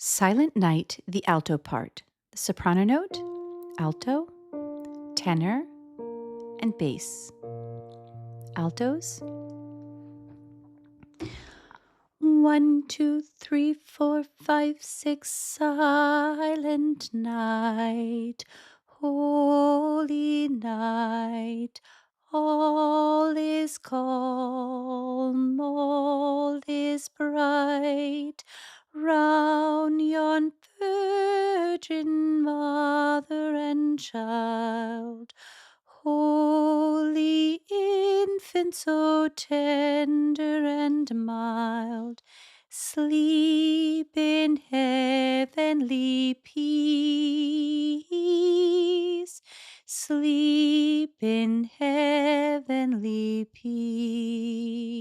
Silent Night, the alto part. The soprano note, alto, tenor, and bass. Altos. 1, 2, 3, 4, 5, 6. Silent night, holy night. All is calm, all is bright. Round yon Virgin Mother and Child, Holy Infant, so tender and mild, sleep in heavenly peace, sleep in heavenly peace.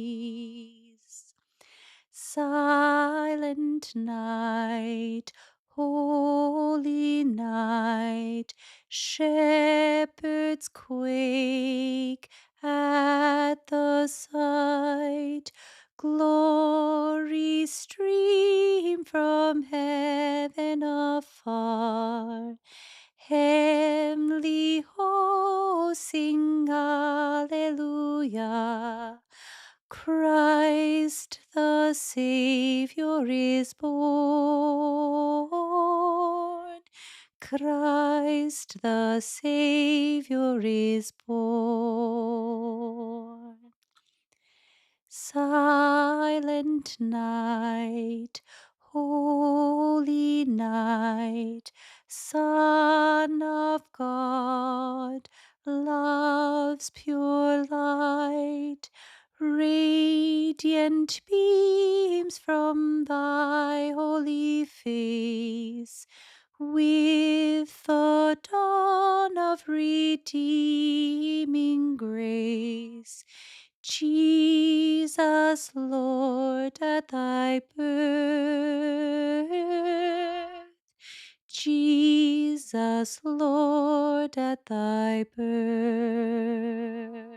Silent night, holy night, shepherds quake at the sight. Glory stream from heaven afar. Heavenly hosts sing Alleluia. Christ the Savior is born. Christ the Savior is born. Silent night, holy night, Son of God, love's pure light, radiant beams from thy holy face, with the dawn of redeeming grace. Jesus, Lord, at thy birth. Jesus, Lord, at thy birth.